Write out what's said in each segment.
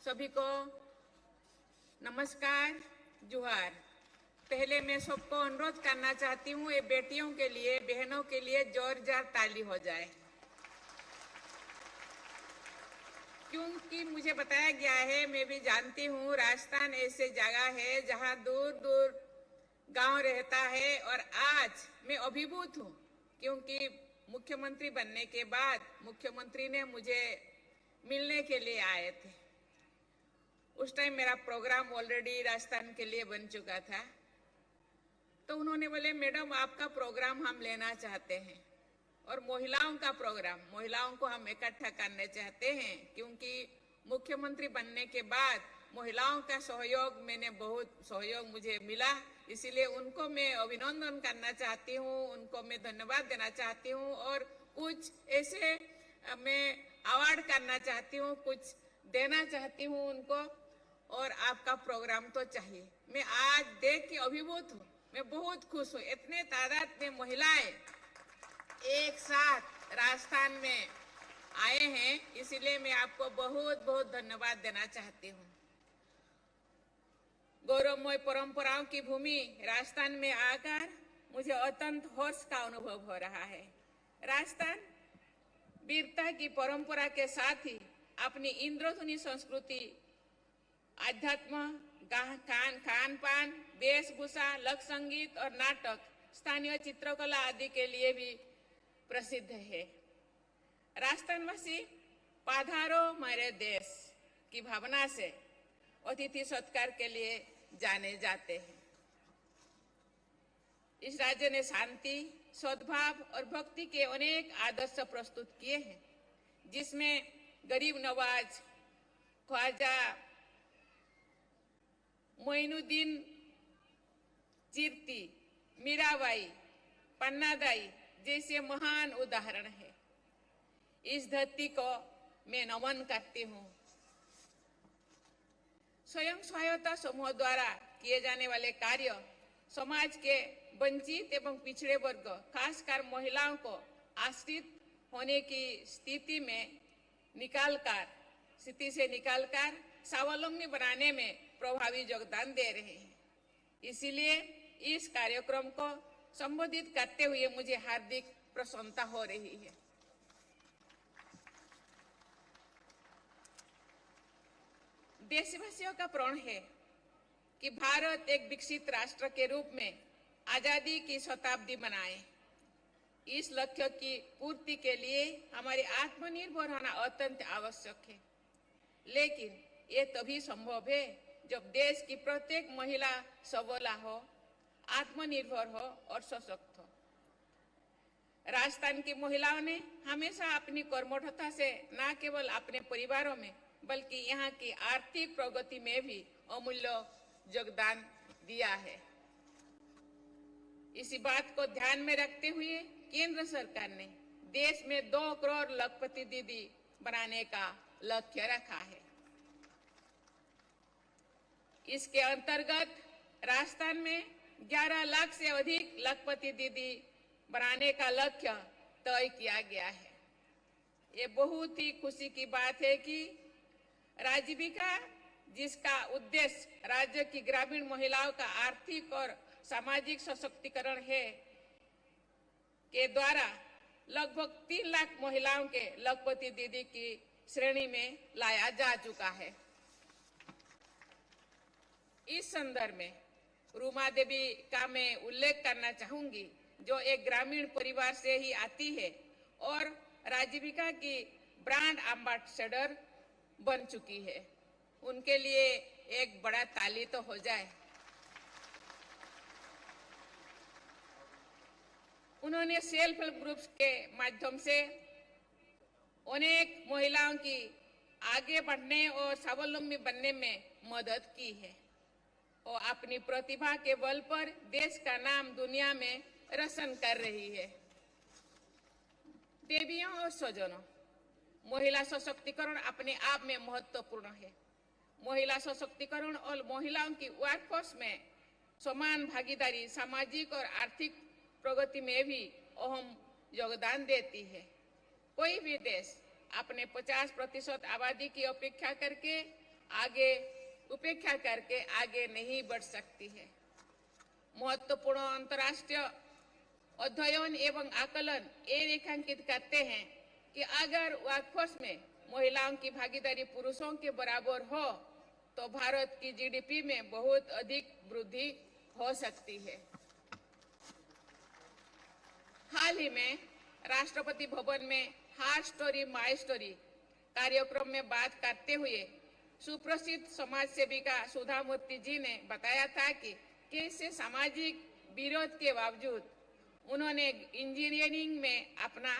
सभी को नमस्कार, जुहार। पहले मैं सबको अनुरोध करना चाहती हूँ, ये बेटियों के लिए, बहनों के लिए जोरदार ताली हो जाए, क्योंकि मुझे बताया गया है, मैं भी जानती हूँ, राजस्थान ऐसे जगह है जहाँ दूर दूर गांव रहता है। और आज मैं अभिभूत हूँ, क्योंकि मुख्यमंत्री बनने के बाद मुख्यमंत्री ने मुझे मिलने के लिए आए थे। उस टाइम मेरा प्रोग्राम ऑलरेडी राजस्थान के लिए बन चुका था, तो उन्होंने बोले मैडम आपका प्रोग्राम हम लेना चाहते हैं और महिलाओं का प्रोग्राम, महिलाओं को हम इकट्ठा करने चाहते हैं, क्योंकि मुख्यमंत्री बनने के बाद महिलाओं का सहयोग, बहुत सहयोग मुझे मिला। इसीलिए उनको मैं अभिनंदन करना चाहती हूँ, उनको मैं धन्यवाद देना चाहती हूँ और कुछ ऐसे मैं अवार्ड करना चाहती हूँ, कुछ देना चाहती हूँ उनको। और आपका प्रोग्राम तो चाहिए। मैं आज देख के अभिभूत हूँ, मैं बहुत खुश हूँ। इतने तादाद में महिलाएं एक साथ राजस्थान में आए हैं, इसीलिए मैं आपको बहुत बहुत धन्यवाद देना चाहती हूँ। गौरवमय परंपराओं की भूमि राजस्थान में आकर मुझे अत्यंत हर्ष का अनुभव हो रहा है। राजस्थान वीरता की परंपरा के साथ ही अपनी इंद्रधुनी संस्कृति, आध्यात्म, खान पान, वेशभूषा, लोक संगीत और नाटक, स्थानीय चित्रकला आदि के लिए भी प्रसिद्ध है। राजस्थानवासी पधारो मेरे देश की भावना से अतिथि सत्कार के लिए जाने जाते हैं। इस राज्य ने शांति, सद्भाव और भक्ति के अनेक आदर्श प्रस्तुत किए हैं, जिसमें गरीब नवाज, ख्वाजा मोइनुद्दीन चिश्ती, मीराबाई, पन्नादाई जैसे महान उदाहरण है। इस धरती को मैं नमन करती हूँ। स्वयं सहायता समूह द्वारा किए जाने वाले कार्य समाज के वंचित एवं पिछड़े वर्ग, खासकर महिलाओं को आश्रित होने की स्थिति से निकालकर स्वावलंबी बनाने में प्रभावी योगदान दे रहे हैं। इसीलिए इस कार्यक्रम को संबोधित करते हुए मुझे हार्दिक प्रसन्नता हो रही है। देशवासियों का प्रण है कि भारत एक विकसित राष्ट्र के रूप में आजादी की शताब्दी मनाए। इस लक्ष्य की पूर्ति के लिए हमारे आत्मनिर्भर होना अत्यंत आवश्यक है, लेकिन ये तभी संभव है जब देश की प्रत्येक महिला सबला हो, आत्मनिर्भर हो और सशक्त हो। राजस्थान की महिलाओं ने हमेशा अपनी कर्मठता से न केवल अपने परिवारों में बल्कि यहाँ की आर्थिक प्रगति में भी अमूल्य योगदान दिया है। इसी बात को ध्यान में रखते हुए केंद्र सरकार ने देश में 2 करोड़ लखपति दीदी बनाने का लक्ष्य रखा है। इसके अंतर्गत राजस्थान में 11 लाख से अधिक लखपति दीदी बनाने का लक्ष्य तय किया गया है। ये बहुत ही खुशी की बात है कि राजीविका, जिसका उद्देश्य राज्य की ग्रामीण महिलाओं का आर्थिक और सामाजिक सशक्तिकरण है, के द्वारा लगभग 3 लाख महिलाओं के लखपति दीदी की श्रेणी में लाया जा चुका है। इस संदर्भ में रूमा देवी का मैं उल्लेख करना चाहूंगी, जो एक ग्रामीण परिवार से ही आती है और राजीविका की ब्रांड एम्बेसडर बन चुकी है। उनके लिए एक बड़ा ताली तो हो जाए। उन्होंने सेल्फ हेल्प ग्रुप्स के माध्यम से अनेक महिलाओं की आगे बढ़ने और स्वावलंबी बनने में मदद की है और अपनी प्रतिभा के बल पर देश का नाम दुनिया में रोशन कर रही है। देवियों और स्वजनों, महिला सशक्तिकरण अपने आप में महत्वपूर्ण है। महिला सशक्तिकरण और महिलाओं की वर्कफोर्स में समान भागीदारी सामाजिक और आर्थिक प्रगति में भी अहम योगदान देती है। कोई भी देश अपने 50% आबादी की अपेक्षा करके आगे उपेक्षा करके आगे नहीं बढ़ सकती है। महत्वपूर्ण अंतर्राष्ट्रीय अध्ययन एवं आकलन ये रेखांकित करते हैं कि अगर वर्कफोर्स में महिलाओं की भागीदारी पुरुषों के बराबर हो तो भारत की जीडीपी में बहुत अधिक वृद्धि हो सकती है। हाल ही में राष्ट्रपति भवन में हर स्टोरी माय स्टोरी कार्यक्रम में बात करते हुए सुप्रसिद्ध समाज सेविका सुधा मूर्ति जी ने बताया था कि कैसे सामाजिक विरोध के बावजूद उन्होंने इंजीनियरिंग में अपना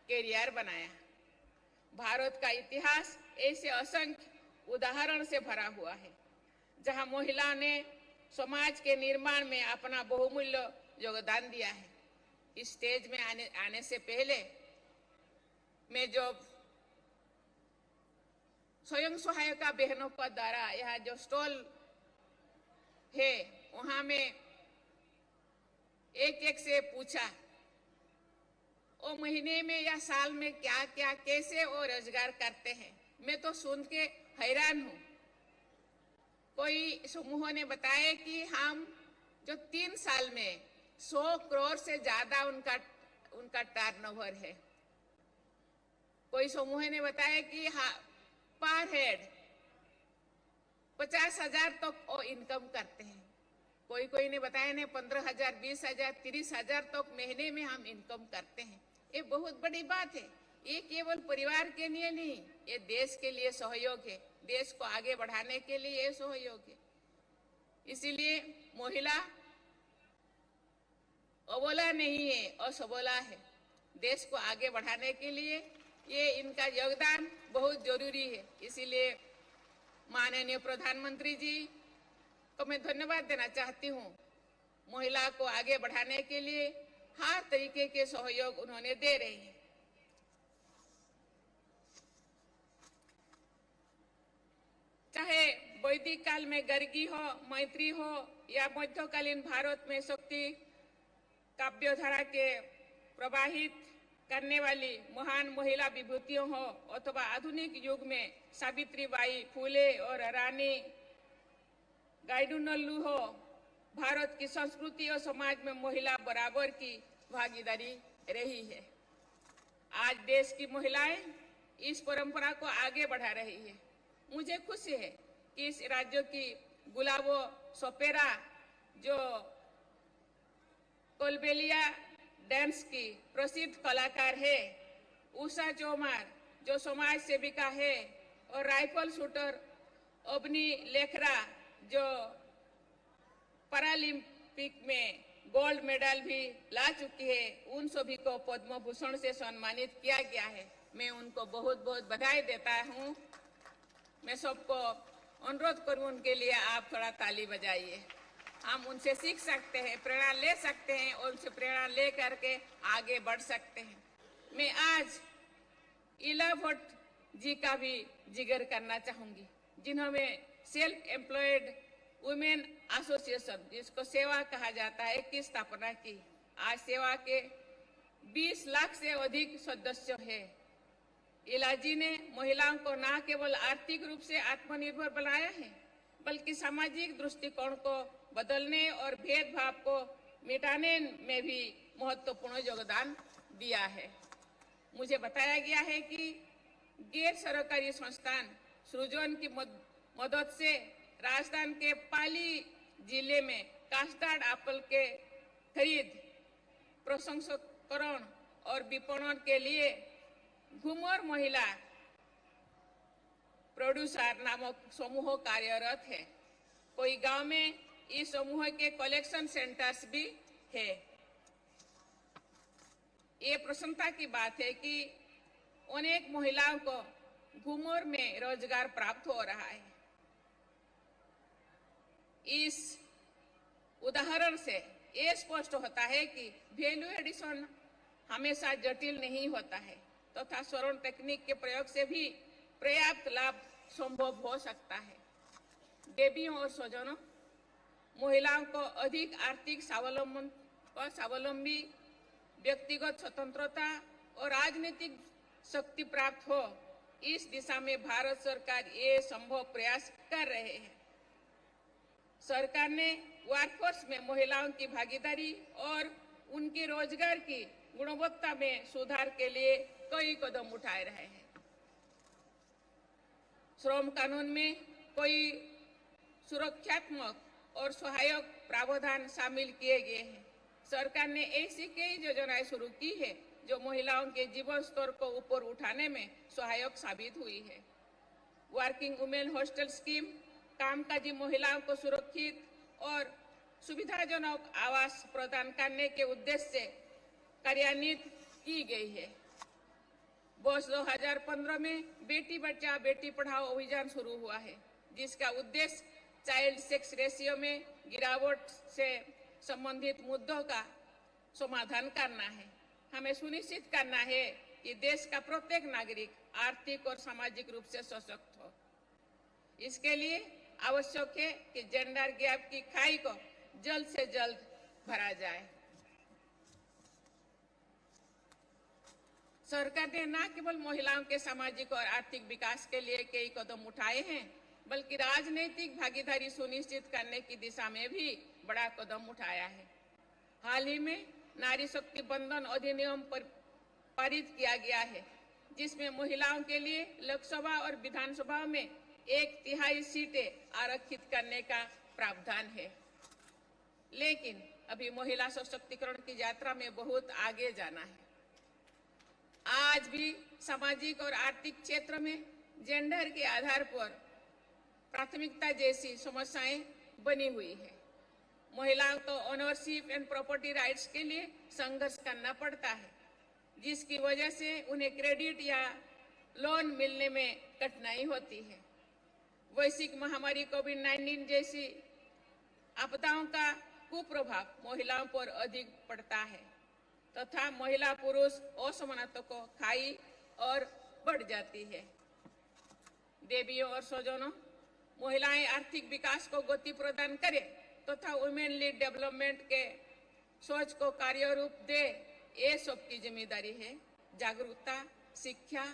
कैरियर बनाया। भारत का इतिहास ऐसे असंख्य उदाहरण से भरा हुआ है जहां महिलाओं ने समाज के निर्माण में अपना बहुमूल्य योगदान दिया है। इस स्टेज में आने से पहले मैं जो स्वयं सहायता बहनों का द्वारा यहाँ जो स्टॉल है वहां में एक से पूछा वो महीने में या साल में क्या क्या कैसे वो रोजगार करते हैं। मैं तो सुन के हैरान हूँ। कोई समूह ने बताया कि हम जो 3 साल में 100 करोड़ से ज्यादा उनका टर्नओवर है। कोई समूह ने बताया कि पर हेड 50,000 तक वो इनकम करते हैं। कोई ने बताया ने 15,000, 20,000, 30,000 तक महीने में हम इनकम करते हैं। ये बहुत बड़ी बात है। ये केवल परिवार के लिए नहीं, ये देश के लिए सहयोग है। देश को आगे बढ़ाने के लिए ये सहयोग है। इसीलिए महिला अबोला नहीं है, असबोला है। देश को आगे बढ़ाने के लिए ये इनका योगदान बहुत जरूरी है। इसीलिए माननीय प्रधानमंत्री जी को मैं धन्यवाद देना चाहती हूँ। महिला को आगे बढ़ाने के लिए हर तरीके के सहयोग उन्होंने दे रहे हैं। चाहे वैदिक काल में गर्गी हो, मैत्री हो या मध्यकालीन भारत में शक्ति काव्यधारा के प्रवाहित करने वाली महान महिला विभूतियों हो अथवा आधुनिक युग में सावित्रीबाई फुले और रानी गाइडुनल्लू हो, भारत की संस्कृति और समाज में महिला बराबर की भागीदारी रही है। आज देश की महिलाएं इस परंपरा को आगे बढ़ा रही है। मुझे खुशी है कि इस राज्य की गुलाबो सोपेरा जो कोलबेलिया डांस की प्रसिद्ध कलाकार है, उषा चौमार जो समाज सेविका है और राइफल शूटर अबनी लेखरा जो पैरालंपिक में गोल्ड मेडल भी ला चुकी है, उन सभी को पद्म भूषण से सम्मानित किया गया है। मैं उनको बहुत बहुत बधाई देता हूँ। मैं सबको अनुरोध करूँ उनके लिए आप थोड़ा ताली बजाइए। हम उनसे सीख सकते हैं, प्रेरणा ले सकते हैं और उनसे प्रेरणा ले करके आगे बढ़ सकते हैं। मैं आज इला भट्ट जी का भी जिक्र करना चाहूंगी, जिन्होंने सेल्फ एम्प्लॉयड वुमेन एसोसिएशन जिसको सेवा कहा जाता है की स्थापना की। आज सेवा के 20 लाख से अधिक सदस्य है। इला जी ने महिलाओं को न केवल आर्थिक रूप से आत्मनिर्भर बनाया है बल्कि सामाजिक दृष्टिकोण को बदलने और भेदभाव को मिटाने में भी महत्वपूर्ण योगदान दिया है। मुझे बताया गया है कि गैर सरकारी संस्थान सृजन की मदद से राजस्थान के पाली जिले में कास्टार्ड एप्पल के खरीद, प्रसंस्करण और विपणन के लिए घूमर महिला प्रोड्यूसर नामक समूह कार्यरत है। कोई गांव में इस समूह के कलेक्शन सेंटर्स भी है। ये प्रसन्नता की बात है कि अनेक महिलाओं को घूमर में रोजगार प्राप्त हो रहा है। इस उदाहरण से ये स्पष्ट होता है कि वैल्यू एडिशन हमेशा जटिल नहीं होता है तथा स्वर्ण तकनीक के प्रयोग से भी पर्याप्त लाभ संभव हो सकता है। देवियों और स्वजनों, महिलाओं को अधिक आर्थिक स्वावलंबी, व्यक्तिगत स्वतंत्रता और राजनीतिक शक्ति प्राप्त हो, इस दिशा में भारत सरकार ये संभव प्रयास कर रहे हैं। सरकार ने वर्कफोर्स में महिलाओं की भागीदारी और उनके रोजगार की गुणवत्ता में सुधार के लिए कई कदम उठाए रहे हैं। श्रम कानून में कई सुरक्षात्मक और सहायक प्रावधान शामिल किए गए हैं। सरकार ने ऐसी कई योजनाएं शुरू की है जो महिलाओं के जीवन स्तर को ऊपर उठाने में सहायक साबित हुई है। वर्किंग वुमेन हॉस्टल स्कीम कामकाजी महिलाओं को सुरक्षित और सुविधाजनक आवास प्रदान करने के उद्देश्य से कार्यान्वित की गई है। वर्ष 2015 में बेटी बचाओ बेटी पढ़ाओ अभियान शुरू हुआ है, जिसका उद्देश्य चाइल्ड सेक्स रेशियो में गिरावट से संबंधित मुद्दों का समाधान करना है। हमें सुनिश्चित करना है कि देश का प्रत्येक नागरिक आर्थिक और सामाजिक रूप से सशक्त हो। इसके लिए आवश्यक है कि जेंडर गैप की खाई को जल्द से जल्द भरा जाए। सरकार ने न केवल महिलाओं के सामाजिक और आर्थिक विकास के लिए कई कदम उठाए हैं, बल्कि राजनीतिक भागीदारी सुनिश्चित करने की दिशा में भी बड़ा कदम उठाया है। हाल ही में नारी शक्ति बंधन अधिनियम पर पारित किया गया है, जिसमें महिलाओं के लिए लोकसभा और विधानसभा में 1/3 सीटें आरक्षित करने का प्रावधान है। लेकिन अभी महिला सशक्तिकरण की यात्रा में बहुत आगे जाना है। आज भी सामाजिक और आर्थिक क्षेत्र में जेंडर के आधार पर प्राथमिकता जैसी समस्याएं बनी हुई है। महिलाओं को ओनरशिप एंड प्रॉपर्टी राइट्स के लिए संघर्ष करना पड़ता है, जिसकी वजह से उन्हें क्रेडिट या लोन मिलने में कठिनाई होती है। वैश्विक महामारी कोविड-19 जैसी आपदाओं का कुप्रभाव महिलाओं पर अधिक पड़ता है तथा महिला पुरुष असमानता को खाई और बढ़ जाती है। देवियों और स्वजनों, महिलाएं आर्थिक विकास को गति प्रदान करें तथा वुमेन लीड डेवलपमेंट के सोच को कार्य रूप दे, ये सबकी जिम्मेदारी है। जागरूकता, शिक्षा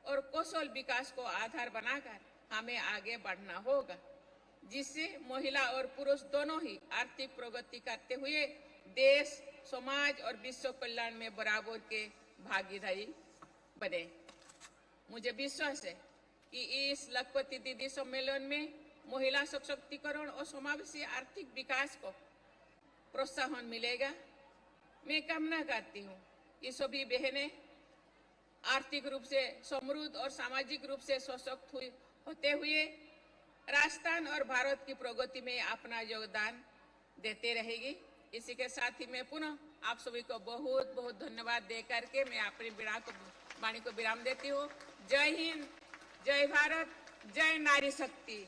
और कौशल विकास को आधार बनाकर हमें आगे बढ़ना होगा, जिससे महिला और पुरुष दोनों ही आर्थिक प्रगति करते हुए देश, समाज और विश्व कल्याण में बराबर के भागीदारी बने। मुझे विश्वास है कि इस लखपति दीदी सम्मेलन में महिला सशक्तिकरण और समावेशी आर्थिक विकास को प्रोत्साहन मिलेगा। मैं कामना करती हूँ कि सभी बहनें आर्थिक रूप से समृद्ध और सामाजिक रूप से सशक्त होते हुए राजस्थान और भारत की प्रगति में अपना योगदान देते रहेगी। इसी के साथ ही मैं पुनः आप सभी को बहुत बहुत धन्यवाद दे करके मैं अपनी वाणी को विराम देती हूँ। जय हिंद, जय भारत, जय नारी शक्ति।